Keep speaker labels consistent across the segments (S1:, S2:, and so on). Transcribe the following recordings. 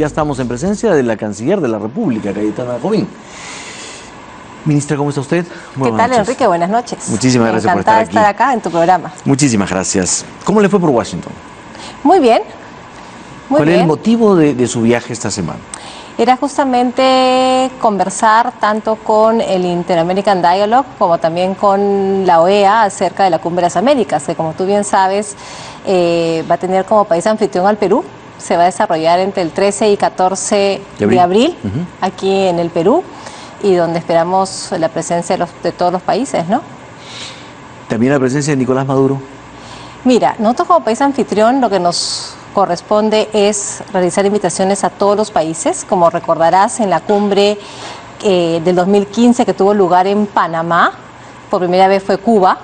S1: ya estamos en presencia de la Canciller de la República, Cayetana Jobim. Ministra, ¿cómo está usted?
S2: ¿Qué tal, Enrique? Buenas noches.
S1: Muchísimas gracias por estar aquí.
S2: Encantada de estar acá en tu programa.
S1: Muchísimas gracias. ¿Cómo le fue por Washington?
S2: Muy bien.
S1: ¿Cuál es el motivo de su viaje esta semana?
S2: Era justamente conversar tanto con el Inter-American Dialogue como también con la OEA acerca de la Cumbre de las Américas, que como tú bien sabes va a tener como país anfitrión al Perú. Se va a desarrollar entre el 13 y 14 de abril aquí en el Perú, y donde esperamos la presencia de todos los países, ¿no?
S1: ¿También la presencia de Nicolás Maduro? Mira,
S2: nosotros como país anfitrión lo que nos corresponde es realizar invitaciones a todos los países. Como recordarás, en la cumbre del 2015 que tuvo lugar en Panamá, por primera vez fue Cuba,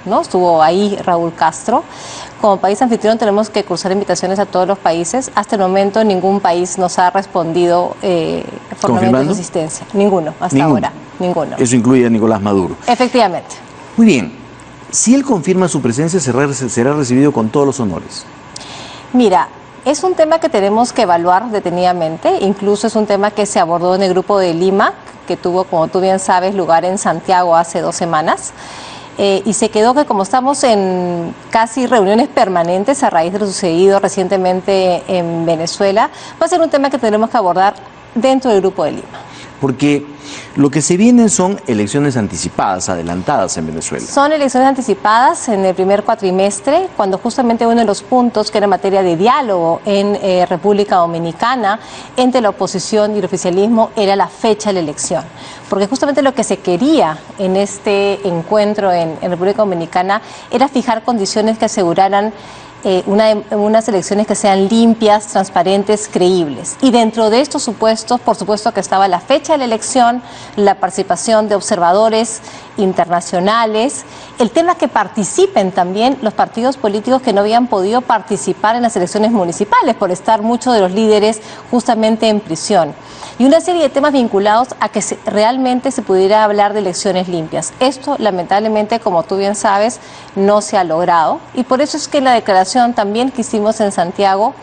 S2: ¿no? Estuvo ahí Raúl Castro. Como país anfitrión tenemos que cursar invitaciones a todos los países. Hasta el momento ningún país nos ha respondido formalmente su asistencia. Ninguno, hasta ahora. Ninguno.
S1: Eso incluye a Nicolás Maduro.
S2: Efectivamente.
S1: Muy bien. Si él confirma su presencia, será recibido con todos los honores.
S2: Mira, es un tema que tenemos que evaluar detenidamente. Incluso es un tema que se abordó en el Grupo de Lima, que tuvo, como tú bien sabes, lugar en Santiago hace 2 semanas. Y se quedó que, como estamos en casi reuniones permanentes a raíz de lo sucedido recientemente en Venezuela, va a ser un tema que tendremos que abordar dentro del Grupo de Lima.
S1: Porque lo que se vienen son elecciones anticipadas, adelantadas en Venezuela.
S2: Son elecciones anticipadas en el primer cuatrimestre, cuando justamente uno de los puntos que era materia de diálogo en República Dominicana entre la oposición y el oficialismo era la fecha de la elección. Porque justamente lo que se quería en este encuentro en República Dominicana era fijar condiciones que aseguraran unas elecciones que sean limpias, transparentes, creíbles. Y dentro de estos supuestos, por supuesto que estaba la fecha de la elección, la participación de observadores internacionales, el tema que participen también los partidos políticos que no habían podido participar en las elecciones municipales por estar muchos de los líderes justamente en prisión. Y una serie de temas vinculados a que realmente se pudiera hablar de elecciones limpias. Esto, lamentablemente, como tú bien sabes, no se ha logrado. Y por eso es que en la declaración también que hicimos en Santiago,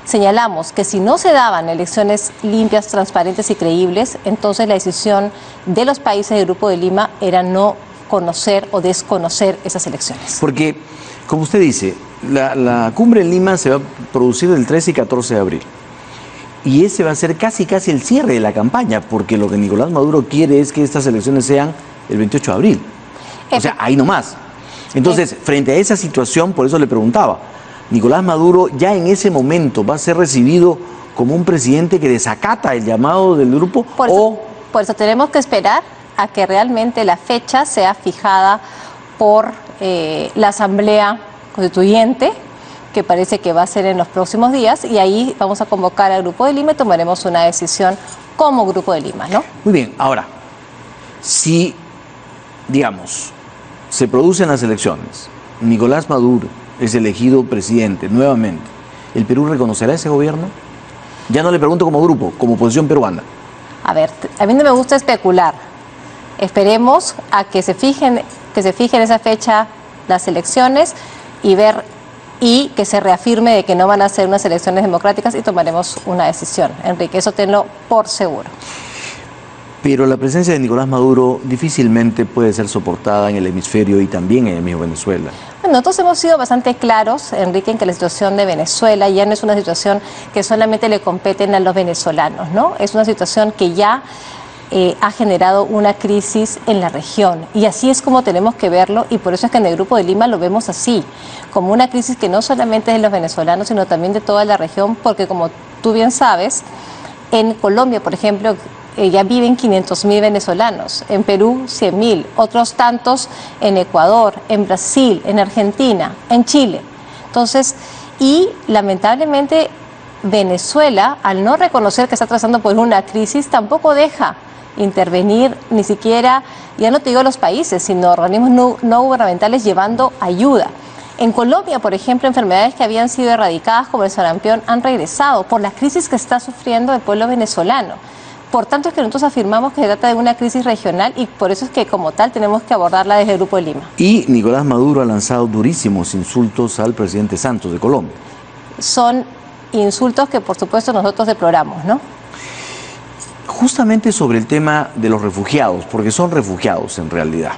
S2: señalamos que si no se daban elecciones limpias, transparentes y creíbles, entonces la decisión de los países del Grupo de Lima era no conocer o desconocer esas elecciones.
S1: Porque, como usted dice, la cumbre en Lima se va a producir el 13 y 14 de abril. Y ese va a ser casi el cierre de la campaña, porque lo que Nicolás Maduro quiere es que estas elecciones sean el 28 de abril. O sea, ahí nomás. Entonces, frente a esa situación, por eso le preguntaba, ¿Nicolás Maduro ya en ese momento va a ser recibido como un presidente que desacata el llamado del grupo?
S2: Por eso tenemos que esperar a que realmente la fecha sea fijada por la Asamblea Constituyente, que parece que va a ser en los próximos días, y ahí vamos a convocar al Grupo de Lima y tomaremos una decisión como Grupo de Lima, ¿no?
S1: Muy bien, ahora, si, digamos, se producen las elecciones, Nicolás Maduro es elegido presidente nuevamente, ¿el Perú reconocerá ese gobierno? Ya no le pregunto como grupo, como oposición peruana.
S2: A ver, a mí no me gusta especular. Esperemos a que se fijen esa fecha las elecciones y que se reafirme de que no van a ser unas elecciones democráticas y tomaremos una decisión. Enrique, eso tenlo por seguro.
S1: Pero la presencia de Nicolás Maduro difícilmente puede ser soportada en el hemisferio y también en el mismo Venezuela.
S2: Bueno, nosotros hemos sido bastante claros, Enrique, en que la situación de Venezuela ya no es una situación que solamente le competen a los venezolanos, ¿no? Es una situación que ya ha generado una crisis en la región, y así es como tenemos que verlo, y por eso es que en el Grupo de Lima lo vemos así, como una crisis que no solamente es de los venezolanos, sino también de toda la región, porque como tú bien sabes, en Colombia, por ejemplo, ya viven 500.000 venezolanos, en Perú 100.000, otros tantos en Ecuador, en Brasil, en Argentina, en Chile. Entonces, y lamentablemente Venezuela, al no reconocer que está atravesando por una crisis, tampoco deja intervenir, ni siquiera, ya no te digo los países, sino organismos no gubernamentales llevando ayuda. En Colombia, por ejemplo, enfermedades que habían sido erradicadas como el sarampión han regresado por la crisis que está sufriendo el pueblo venezolano. Por tanto, es que nosotros afirmamos que se trata de una crisis regional y por eso es que como tal tenemos que abordarla desde el Grupo de Lima.
S1: Y Nicolás Maduro ha lanzado durísimos insultos al presidente Santos de Colombia.
S2: Son insultos que por supuesto nosotros deploramos, ¿no?
S1: Justamente sobre el tema de los refugiados, porque son refugiados en realidad.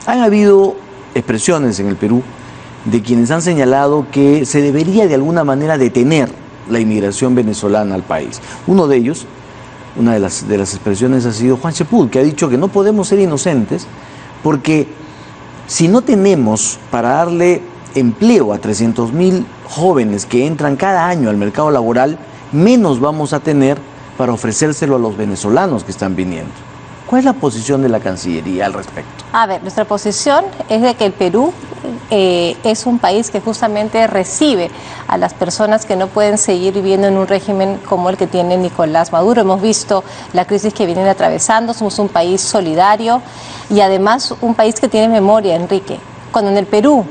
S1: Han habido expresiones en el Perú de quienes han señalado que se debería de alguna manera detener la inmigración venezolana al país. Uno de ellos, una de las expresiones ha sido Juan Chepul, que ha dicho que no podemos ser inocentes porque si no tenemos para darle empleo a 300.000 jóvenes que entran cada año al mercado laboral, menos vamos a tener para ofrecérselo a los venezolanos que están viniendo. ¿Cuál es la posición de la Cancillería al respecto?
S2: A ver, nuestra posición es de que el Perú es un país que justamente recibe a las personas que no pueden seguir viviendo en un régimen como el que tiene Nicolás Maduro. Hemos visto la crisis que vienen atravesando, somos un país solidario y además un país que tiene memoria, Enrique. Cuando en el Perú,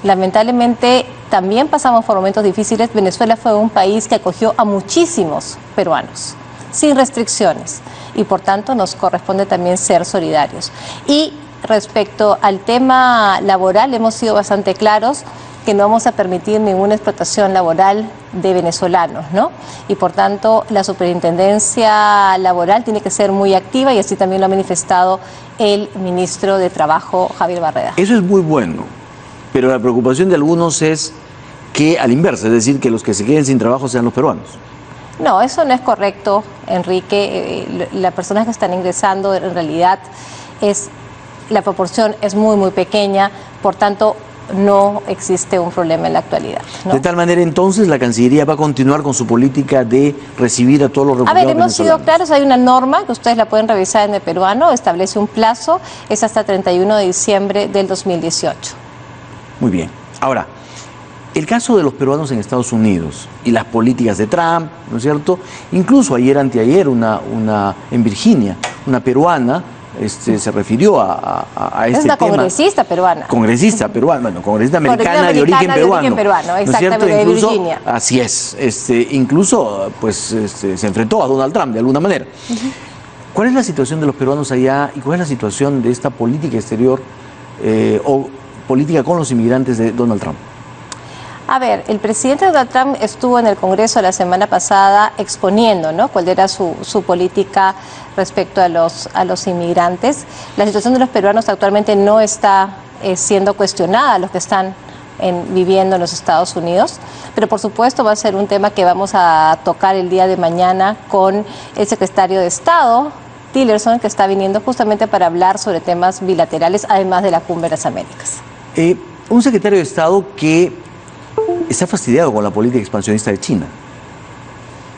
S2: lamentablemente, también pasamos por momentos difíciles, Venezuela fue un país que acogió a muchísimos peruanos, sin restricciones, y por tanto nos corresponde también ser solidarios. Y respecto al tema laboral, hemos sido bastante claros que no vamos a permitir ninguna explotación laboral de venezolanos, ¿no? Y por tanto, la superintendencia laboral tiene que ser muy activa y así también lo ha manifestado el ministro de Trabajo, Javier Barreda.
S1: Eso es muy bueno, pero la preocupación de algunos es que al inverso, es decir, que los que se queden sin trabajo sean los peruanos.
S2: No, eso no es correcto, Enrique. Las personas que están ingresando en realidad la proporción es muy, muy pequeña, por tanto no existe un problema en la actualidad, ¿no?
S1: De tal manera, entonces, la Cancillería va a continuar con su política de recibir a todos los refugiados venezolanos.
S2: Hemos sido claros, hay una norma que ustedes la pueden revisar en el peruano, establece un plazo, es hasta 31 de diciembre del 2018. Muy
S1: bien. Ahora, el caso de los peruanos en Estados Unidos y las políticas de Trump, ¿no es cierto? Incluso ayer, anteayer, en Virginia, una peruana se refirió a este tema.
S2: Es una congresista peruana.
S1: Congresista peruana, bueno, congresista americana de origen peruano.
S2: Exactamente,
S1: ¿no es
S2: de Virginia.
S1: Así es. Incluso, se enfrentó a Donald Trump de alguna manera. ¿Cuál es la situación de los peruanos allá y cuál es la situación de esta política exterior o política con los inmigrantes de Donald Trump?
S2: A ver, el presidente Donald Trump estuvo en el Congreso la semana pasada exponiendo, ¿no?, cuál era su política respecto a los inmigrantes. La situación de los peruanos actualmente no está siendo cuestionada, los que están viviendo en los Estados Unidos, pero por supuesto va a ser un tema que vamos a tocar el día de mañana con el secretario de Estado, Tillerson, que está viniendo justamente para hablar sobre temas bilaterales, además de la Cumbre de las Américas.
S1: Un secretario de Estado que está fastidiado con la política expansionista de China.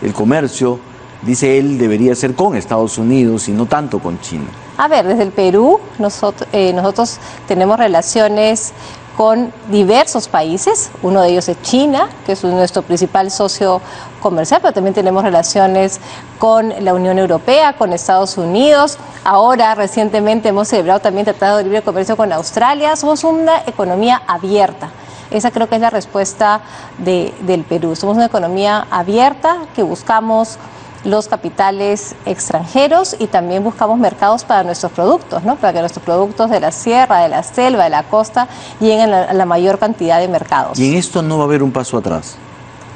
S1: El comercio, dice él, debería ser con Estados Unidos y no tanto con China.
S2: A ver, desde el Perú nosotros tenemos relaciones con diversos países, uno de ellos es China, que es nuestro principal socio comercial, pero también tenemos relaciones con la Unión Europea, con Estados Unidos. Ahora, recientemente, hemos celebrado también tratado de libre comercio con Australia. Somos una economía abierta. Esa creo que es la respuesta del Perú. Somos una economía abierta que buscamos los capitales extranjeros y también buscamos mercados para nuestros productos, ¿no?, para que nuestros productos de la sierra, de la selva, de la costa lleguen a la mayor cantidad de mercados.
S1: Y en esto no va a haber un paso atrás.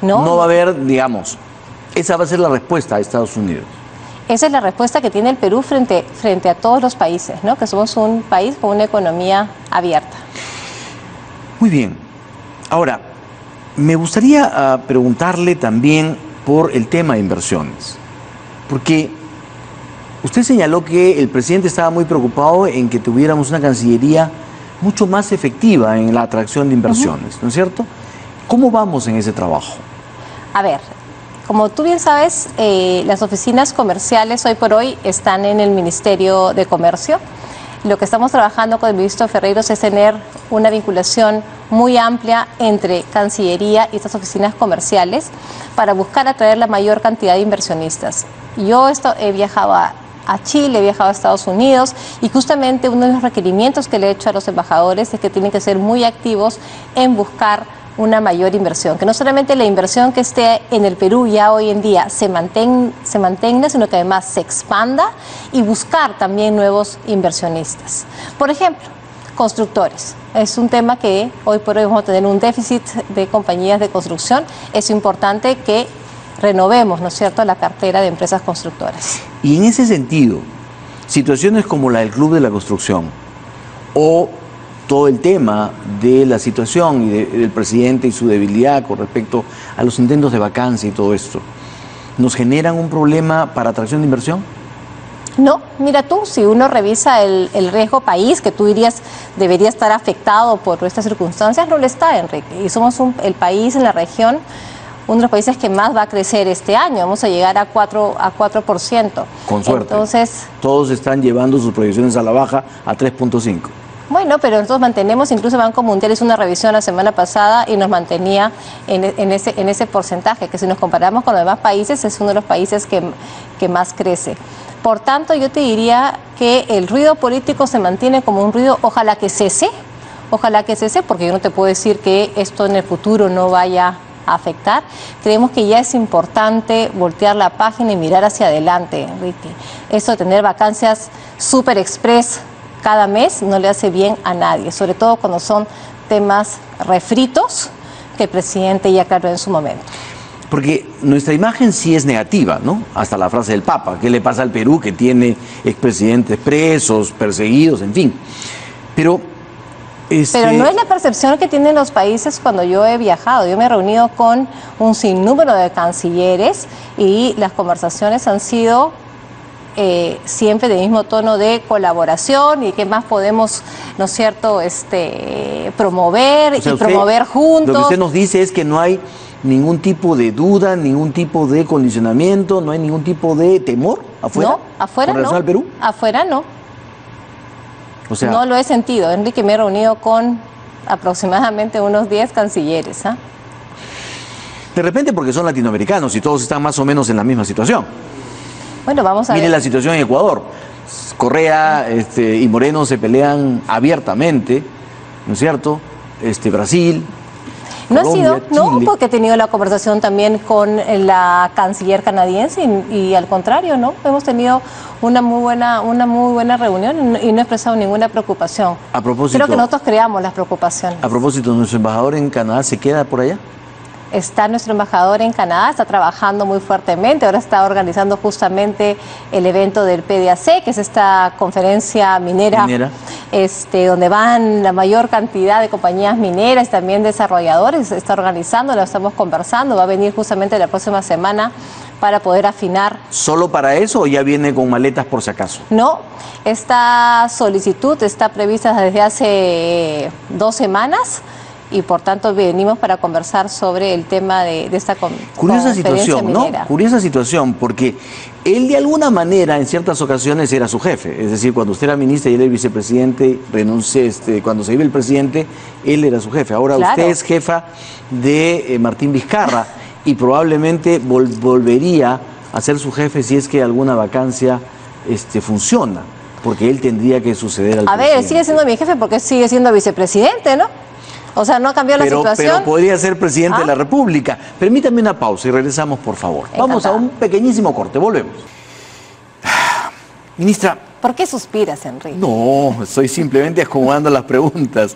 S2: No
S1: va a haber, digamos, esa va a ser la respuesta a Estados Unidos.
S2: Esa es la respuesta que tiene el Perú frente a todos los países, ¿no?, que somos un país con una economía abierta.
S1: Muy bien. Ahora, me gustaría preguntarle también por el tema de inversiones, porque usted señaló que el presidente estaba muy preocupado en que tuviéramos una Cancillería mucho más efectiva en la atracción de inversiones, ¿no es cierto? ¿Cómo vamos en ese trabajo?
S2: A ver, como tú bien sabes, las oficinas comerciales hoy por hoy están en el Ministerio de Comercio. Lo que estamos trabajando con el ministro Ferreiros es tener una vinculación muy amplia entre Cancillería y estas oficinas comerciales para buscar atraer la mayor cantidad de inversionistas. Yo he viajado a Chile, he viajado a Estados Unidos y justamente uno de los requerimientos que le he hecho a los embajadores es que tienen que ser muy activos en buscar una mayor inversión, que no solamente la inversión que esté en el Perú ya hoy en día se mantenga, sino que además se expanda y buscar también nuevos inversionistas. Por ejemplo, constructores. Es un tema que hoy por hoy vamos a tener un déficit de compañías de construcción. Es importante que renovemos, ¿no es cierto?, la cartera de empresas constructoras.
S1: Y en ese sentido, situaciones como la del Club de la Construcción o todo el tema de la situación del presidente y su debilidad con respecto a los intentos de vacancia y todo esto, ¿nos generan un problema para atracción de inversión?
S2: No, mira tú, si uno revisa el riesgo país, que tú dirías debería estar afectado por estas circunstancias, no lo está, Enrique. Y somos el país en la región, uno de los países que más va a crecer este año. Vamos a llegar a 4%.
S1: Con suerte.
S2: Entonces,
S1: todos están llevando sus proyecciones a la baja a 3.5.
S2: Bueno, pero nosotros mantenemos, incluso el Banco Mundial hizo una revisión la semana pasada y nos mantenía en ese porcentaje, que si nos comparamos con los demás países es uno de los países que más crece. Por tanto, yo te diría que el ruido político se mantiene como un ruido, ojalá que cese, porque yo no te puedo decir que esto en el futuro no vaya a afectar. Creemos que ya es importante voltear la página y mirar hacia adelante, Enrique. Esto de tener vacancias super express cada mes no le hace bien a nadie, sobre todo cuando son temas refritos que el presidente ya aclaró en su momento.
S1: Porque nuestra imagen sí es negativa, ¿no? Hasta la frase del Papa, ¿qué le pasa al Perú que tiene expresidentes presos, perseguidos, en fin? Pero no es
S2: la percepción que tienen los países cuando yo he viajado. Yo me he reunido con un sinnúmero de cancilleres y las conversaciones han sido siempre del mismo tono de colaboración y qué más podemos, ¿no es cierto?, promover, o sea, promover juntos.
S1: Lo que usted nos dice es que no hay ningún tipo de duda, ningún tipo de condicionamiento, no hay ningún tipo de temor afuera.
S2: No, afuera no.
S1: ¿Al Perú?
S2: Afuera no.
S1: O sea,
S2: no lo he sentido. Enrique, me he reunido con aproximadamente unos 10 cancilleres.
S1: De repente porque son latinoamericanos y todos están más o menos en la misma situación.
S2: Bueno, vamos a ver.
S1: Mire la situación en Ecuador. Correa y Moreno se pelean abiertamente, ¿no es cierto? Brasil.
S2: No
S1: Colombia,
S2: ha sido,
S1: Chile.
S2: No, porque he tenido la conversación también con la canciller canadiense y al contrario, ¿no? Hemos tenido una muy buena reunión y no he expresado ninguna preocupación.
S1: A propósito,
S2: creo que nosotros creamos las preocupaciones.
S1: A propósito, ¿nuestro embajador en Canadá se queda por allá?
S2: Está nuestro embajador en Canadá, está trabajando muy fuertemente, ahora está organizando justamente el evento del PDAC, que es esta conferencia minera. Donde van la mayor cantidad de compañías mineras, también desarrolladores, está organizando, lo estamos conversando, va a venir justamente la próxima semana para poder afinar.
S1: ¿Solo para eso o ya viene con maletas por si acaso?
S2: No, esta solicitud está prevista desde hace 2 semanas. Y por tanto venimos para conversar sobre el tema de esta
S1: curiosa situación,
S2: minera.
S1: ¿no? Curiosa situación, porque él de alguna manera en ciertas ocasiones era su jefe. Es decir, cuando usted era ministra y él era el vicepresidente, cuando se iba el presidente, él era su jefe. Ahora claro. Usted es jefa de Martín Vizcarra y probablemente volvería a ser su jefe si es que alguna vacancia funciona, porque él tendría que suceder al presidente.
S2: A ver, sigue siendo mi jefe porque sigue siendo vicepresidente, ¿no? O sea, no cambió la situación.
S1: Pero podría ser presidente de la República. Permítame una pausa y regresamos, por favor.
S2: Encantada.
S1: Vamos a un pequeñísimo corte, volvemos. Ministra.
S2: ¿Por qué suspiras, Enrique?
S1: No, estoy simplemente acomodando las preguntas.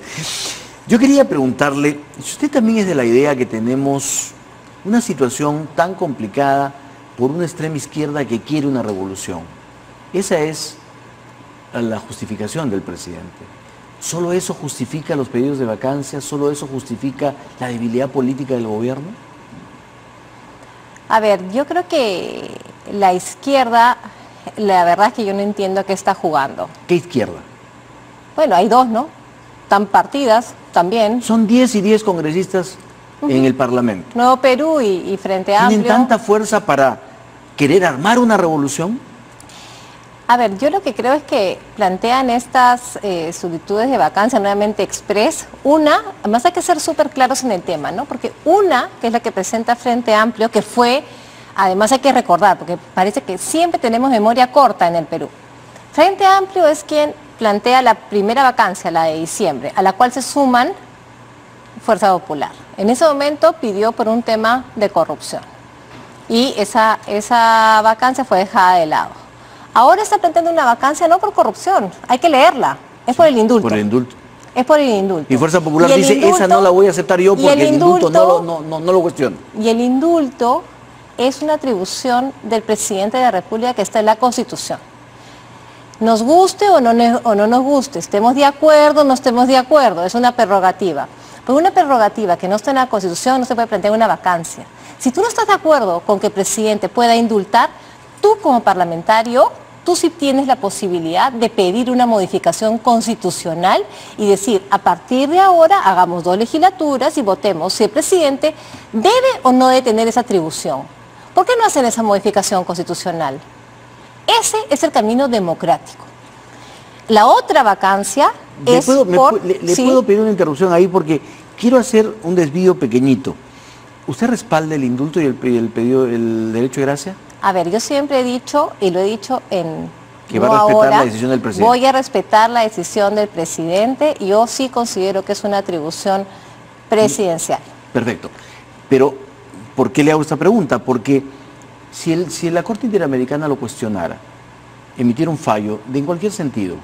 S1: Yo quería preguntarle, si usted también es de la idea que tenemos una situación tan complicada por una extrema izquierda que quiere una revolución. Esa es la justificación del presidente. ¿Solo eso justifica los pedidos de vacancia? ¿Solo eso justifica la debilidad política del gobierno?
S2: A ver, yo creo que la izquierda, la verdad es que yo no entiendo a qué está jugando.
S1: ¿Qué izquierda?
S2: Bueno, hay 2, ¿no? Están partidas también.
S1: Son 10 y 10 congresistas en el Parlamento.
S2: Nuevo Perú y Frente Amplio.
S1: ¿Tienen tanta fuerza para querer armar una revolución?
S2: A ver, yo lo que creo es que plantean estas solicitudes de vacancia nuevamente express. Una, además hay que ser súper claros en el tema, ¿no? Porque una, que es la que presenta Frente Amplio, que fue, además hay que recordar, porque parece que siempre tenemos memoria corta en el Perú. Frente Amplio es quien plantea la primera vacancia, la de diciembre, a la cual se suman Fuerza Popular. En ese momento pidió por un tema de corrupción y esa vacancia fue dejada de lado. Ahora está planteando una vacancia no por corrupción, hay que leerla, es por el indulto.
S1: Por el indulto.
S2: Es por el indulto.
S1: Y Fuerza Popular dice, esa no la voy a aceptar yo porque el indulto no lo cuestiono.
S2: Y el indulto es una atribución del presidente de la República que está en la Constitución. Nos guste o no nos guste, estemos de acuerdo o no estemos de acuerdo, es una prerrogativa. Pero una prerrogativa que no está en la Constitución no se puede plantear una vacancia. Si tú no estás de acuerdo con que el presidente pueda indultar, tú como parlamentario, tú sí tienes la posibilidad de pedir una modificación constitucional y decir, a partir de ahora hagamos 2 legislaturas y votemos si el presidente debe o no debe tener esa atribución. ¿Por qué no hacen esa modificación constitucional? Ese es el camino democrático. La otra vacancia es
S1: ¿Le puedo pedir una interrupción ahí? Porque quiero hacer un desvío pequeñito. ¿Usted respalda el indulto y el derecho de gracia?
S2: A ver, yo siempre he dicho, y lo he dicho en...
S1: Que va a respetar la decisión del presidente.
S2: Voy a respetar la decisión del presidente. Yo sí considero que es una atribución presidencial.
S1: Perfecto. Pero, ¿por qué le hago esta pregunta? Porque si la Corte Interamericana lo cuestionara, emitiera un fallo, en cualquier sentido,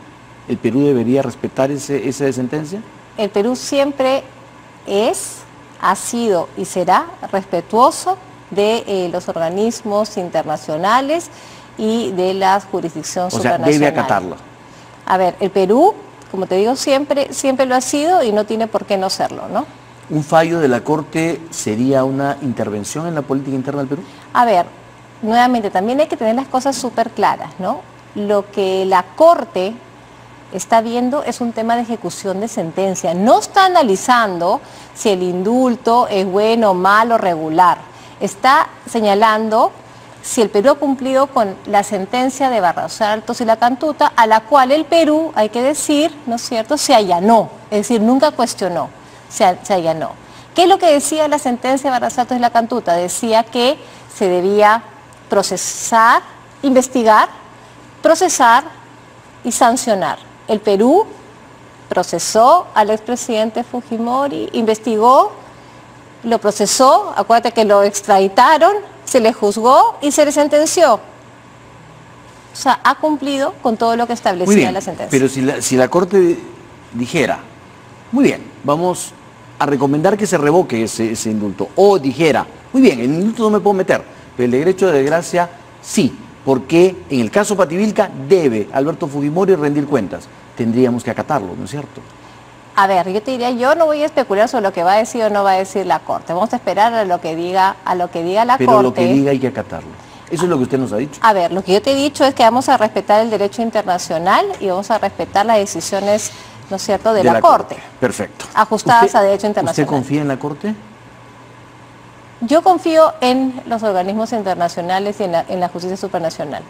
S1: ¿el Perú debería respetar esa sentencia?
S2: El Perú siempre ha sido y será respetuoso de los organismos internacionales y de la jurisdicción supranacional.
S1: O sea, debe acatarlo.
S2: A ver, el Perú, como te digo, siempre lo ha sido y no tiene por qué no serlo, ¿no?
S1: ¿Un fallo de la Corte sería una intervención en la política interna del Perú?
S2: A ver, nuevamente, también hay que tener las cosas súper claras, ¿no? Lo que la Corte está viendo es un tema de ejecución de sentencia. No está analizando si el indulto es bueno, malo, regular. Está señalando si el Perú ha cumplido con la sentencia de Barros Altos y La Cantuta, a la cual el Perú, hay que decir, ¿no es cierto?, se allanó, es decir, nunca cuestionó, se allanó. ¿Qué es lo que decía la sentencia de Barros Altos y La Cantuta? Decía que se debía procesar, investigar, procesar y sancionar. El Perú procesó al expresidente Fujimori, investigó, lo procesó, acuérdate que lo extraditaron, se le juzgó y se le sentenció. O sea, ha cumplido con todo lo que establecía la sentencia.
S1: Pero si la Corte dijera, muy bien, vamos a recomendar que se revoque ese indulto, o dijera, muy bien, el indulto no me puedo meter, pero el derecho de gracia sí, porque en el caso Pativilca debe Alberto Fujimori rendir cuentas, tendríamos que acatarlo, ¿no es cierto?
S2: A ver, yo te diría, yo no voy a especular sobre lo que va a decir o no va a decir la Corte. Vamos a esperar a lo que diga la Corte.
S1: Pero lo que diga hay que acatarlo. Eso es lo que usted nos ha dicho.
S2: A ver, lo que yo te he dicho es que vamos a respetar el derecho internacional y vamos a respetar las decisiones, ¿no es cierto?, de la Corte.
S1: Perfecto.
S2: Ajustadas a derecho internacional.
S1: ¿Usted confía en la Corte?
S2: Yo confío en los organismos internacionales y en la justicia supranacional.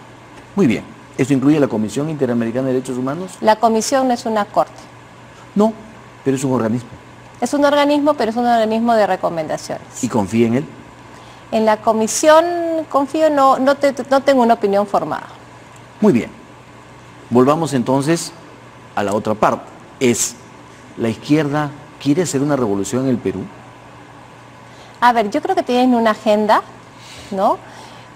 S1: Muy bien. ¿Eso incluye la Comisión Interamericana de Derechos Humanos?
S2: La Comisión no es una Corte.
S1: No, pero es un organismo.
S2: Es un organismo, pero es un organismo de recomendaciones.
S1: ¿Y confía en él?
S2: En la Comisión confío, no tengo una opinión formada.
S1: Muy bien. Volvamos entonces a la otra parte. ¿La izquierda quiere hacer una revolución en el Perú?
S2: A ver, yo creo que tienen una agenda, ¿no?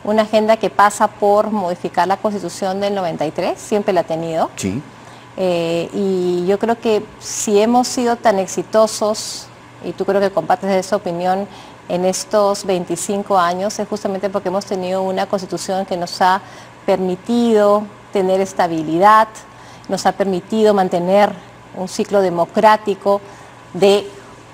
S2: Una agenda que pasa por modificar la Constitución del 93, siempre la ha tenido.
S1: Sí.
S2: Y yo creo que si hemos sido tan exitosos, y tú creo que compartes esa opinión, en estos 25 años, es justamente porque hemos tenido una Constitución que nos ha permitido tener estabilidad, nos ha permitido mantener un ciclo democrático de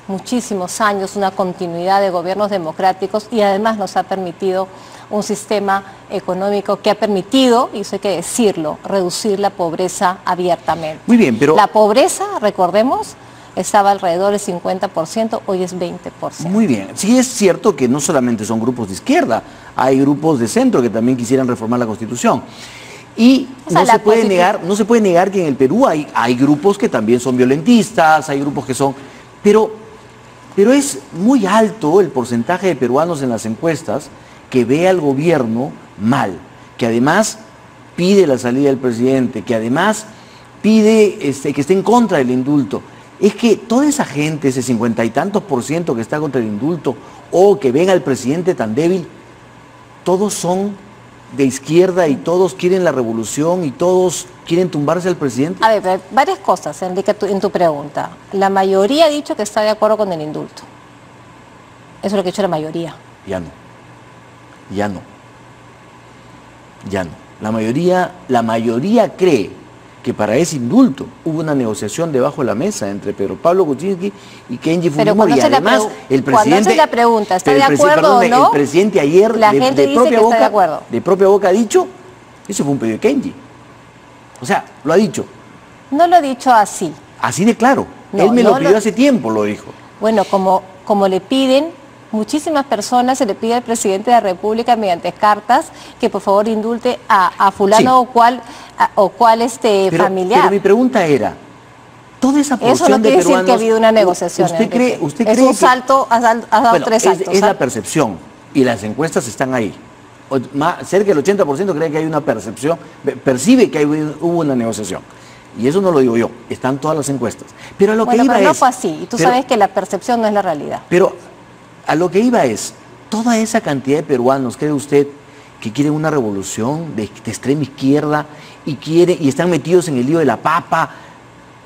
S2: muchísimos años, una continuidad de gobiernos democráticos, y además nos ha permitido un sistema económico que ha permitido, y eso hay que decirlo, reducir la pobreza abiertamente.
S1: Muy bien, pero...
S2: La pobreza, recordemos, estaba alrededor del 50%, hoy es 20%.
S1: Muy bien. Sí es cierto que no solamente son grupos de izquierda, hay grupos de centro que también quisieran reformar la Constitución. Y no se puede negar que en el Perú hay grupos que también son violentistas, hay grupos que son... Pero es muy alto el porcentaje de peruanos en las encuestas que ve al gobierno mal, que además pide la salida del presidente, que además pide que esté en contra del indulto. Es que toda esa gente, ese 50 y tantos % que está contra el indulto, o que ven al presidente tan débil, todos son de izquierda y todos quieren la revolución y todos quieren tumbarse al presidente.
S2: A ver, varias cosas, Enrique, en tu pregunta. La mayoría ha dicho que está de acuerdo con el indulto. Eso es lo que ha dicho la mayoría.
S1: Ya no. Ya no. Ya no. La mayoría cree que para ese indulto hubo una negociación debajo de la mesa entre Pedro Pablo Kuczynski y Kenji Fujimori. Y además, el presidente...
S2: Cuando la pregunta, ¿está de acuerdo o no?
S1: El presidente ayer
S2: la gente dice que está de acuerdo.
S1: De propia boca ha dicho, eso fue un pedido de Kenji. O sea, lo ha dicho.
S2: No lo ha dicho así.
S1: Así de claro.
S2: No,
S1: él me lo pidió hace tiempo, lo dijo.
S2: Bueno, como le piden muchísimas personas, se le pide al presidente de la República mediante cartas que por favor indulte a fulano
S1: sí.
S2: o cual familiar.
S1: Pero mi pregunta era, toda esa porción
S2: eso no quiere
S1: de peruanos,
S2: decir que ha habido una negociación.
S1: ¿Usted cree
S2: es un salto, has dado
S1: bueno,
S2: 3 saltos.
S1: Es la percepción y las encuestas están ahí. Cerca del 80% cree que hay una percepción, percibe que hubo una negociación. Y eso no lo digo yo, están todas las encuestas. Pero a lo que iba
S2: no fue así, y tú sabes que la percepción no es la realidad.
S1: Pero a lo que iba es, toda esa cantidad de peruanos, ¿cree usted que quieren una revolución de extrema izquierda y están metidos en el lío de la papa?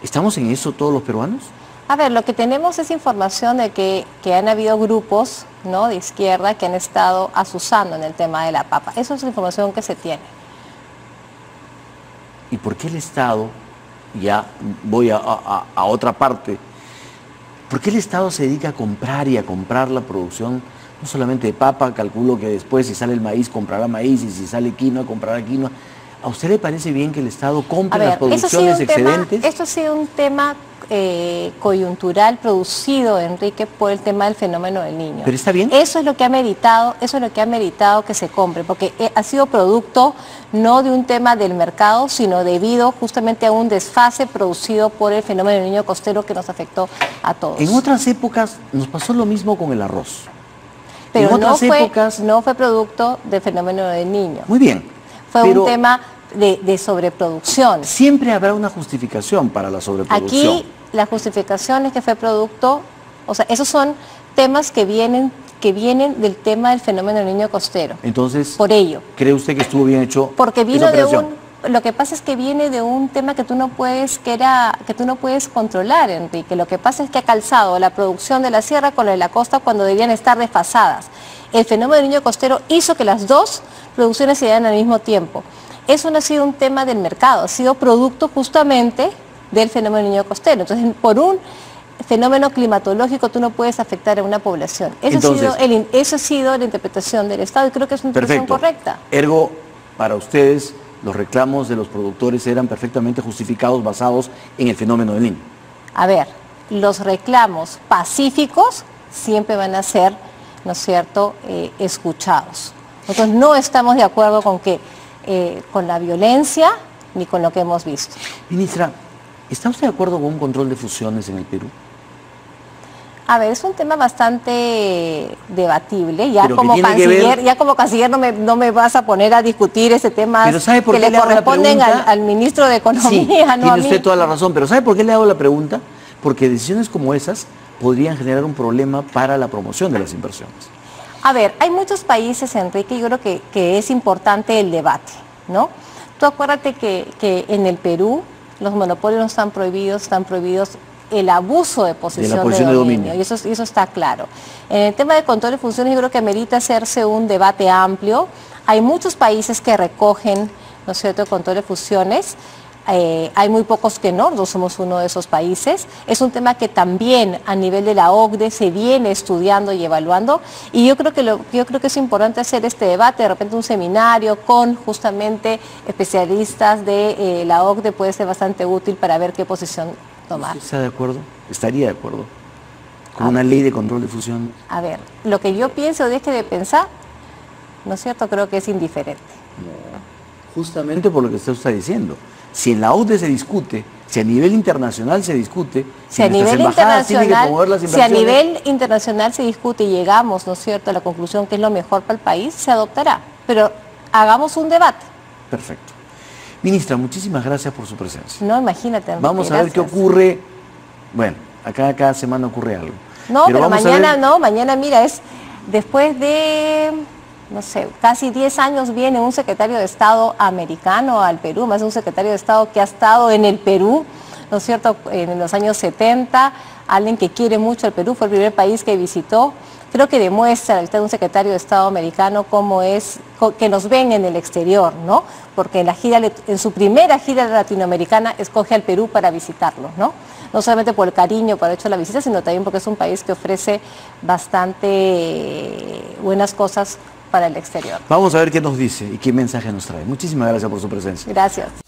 S1: ¿Estamos en eso todos los peruanos?
S2: A ver, lo que tenemos es información de que han habido grupos, ¿no?, de izquierda que han estado asusando en el tema de la papa. Eso es la información que se tiene.
S1: ¿Y por qué el Estado, ya voy a otra parte, por qué el Estado se dedica a comprar y a comprar la producción, no solamente de papa, calculo que después si sale el maíz comprará maíz y si sale quinoa comprará quinoa? ¿A usted le parece bien que el Estado compre las producciones excedentes?
S2: Esto ha sido un tema coyuntural producido, Enrique, por el tema del fenómeno del Niño.
S1: ¿Pero está bien?
S2: Eso es lo que ha meritado que se compre, porque ha sido producto no de un tema del mercado, sino debido justamente a un desfase producido por el fenómeno del Niño costero que nos afectó a todos.
S1: En otras épocas nos pasó lo mismo con el arroz.
S2: Pero no fue producto del fenómeno del Niño.
S1: Muy bien.
S2: Fue un tema de sobreproducción.
S1: Siempre habrá una justificación para la sobreproducción.
S2: Aquí la justificación es que fue producto, o sea, esos son temas que vienen del tema del fenómeno del Niño costero.
S1: Entonces,
S2: por ello.
S1: ¿Cree usted que estuvo bien hecho?
S2: Porque vino lo que pasa es que viene de un tema que tú no puedes controlar, Enrique. Lo que pasa es que ha calzado la producción de la sierra con la de la costa cuando debían estar desfasadas. El fenómeno del Niño costero hizo que las dos producciones se dieran al mismo tiempo. Eso no ha sido un tema del mercado, ha sido producto justamente del fenómeno del Niño costero. Entonces, por un fenómeno climatológico tú no puedes afectar a una población. Eso ha sido la interpretación del Estado y creo que es una interpretación correcta.
S1: Ergo, para ustedes, los reclamos de los productores eran perfectamente justificados basados en el fenómeno del Niño.
S2: A ver, los reclamos pacíficos siempre van a ser, ¿no es cierto?, escuchados. Nosotros no estamos de acuerdo con la violencia ni con lo que hemos visto.
S1: Ministra, ¿está usted de acuerdo con un control de fusiones en el Perú?
S2: A ver, es un tema bastante debatible. Ya como canciller no me vas a poner a discutir ese tema que le corresponden al ministro de Economía.
S1: Sí, tiene usted toda la razón, pero ¿sabe por qué le hago la pregunta? Porque decisiones como esas podrían generar un problema para la promoción de las inversiones.
S2: A ver, hay muchos países, Enrique, yo creo que es importante el debate, ¿no? Tú acuérdate que en el Perú los monopolios no están prohibidos el abuso de posición de dominio. Y eso está claro. En el tema de control de funciones yo creo que merita hacerse un debate amplio. Hay muchos países que recogen, ¿no es cierto?, el control de fusiones. Hay muy pocos que no somos uno de esos países. Es un tema que también a nivel de la OCDE se viene estudiando y evaluando y yo creo que es importante hacer este debate, de repente un seminario con justamente especialistas de la OCDE puede ser bastante útil para ver qué posición tomar.
S1: ¿Está de acuerdo? ¿Estaría de acuerdo con una ley de control de fusión?
S2: A ver, lo que yo pienso o deje de pensar, ¿no es cierto?, creo que es indiferente.
S1: No, justamente por lo que usted está diciendo. Si en la OCDE se discute, si a nivel internacional se discute,
S2: si a nivel internacional se discute y llegamos, ¿no es cierto?, a la conclusión que es lo mejor para el país, se adoptará. Pero hagamos un debate.
S1: Perfecto. Ministra, muchísimas gracias por su presencia.
S2: No, imagínate. Enrique,
S1: vamos a ver qué ocurre. Bueno, cada semana ocurre algo.
S2: No, pero mañana mira, es después de, no sé, casi 10 años viene un secretario de Estado americano al Perú, más un secretario de Estado que ha estado en el Perú, ¿no es cierto?, en los años 70, alguien que quiere mucho al Perú, fue el primer país que visitó. creo que demuestra la visita de un secretario de Estado americano cómo es que nos ven en el exterior, ¿no? Porque en su primera gira latinoamericana escoge al Perú para visitarlo, ¿no? No solamente por el cariño por haber hecho la visita, sino también porque es un país que ofrece bastante buenas cosas para el exterior.
S1: Vamos a ver qué nos dice y qué mensaje nos trae. Muchísimas gracias por su presencia.
S2: Gracias.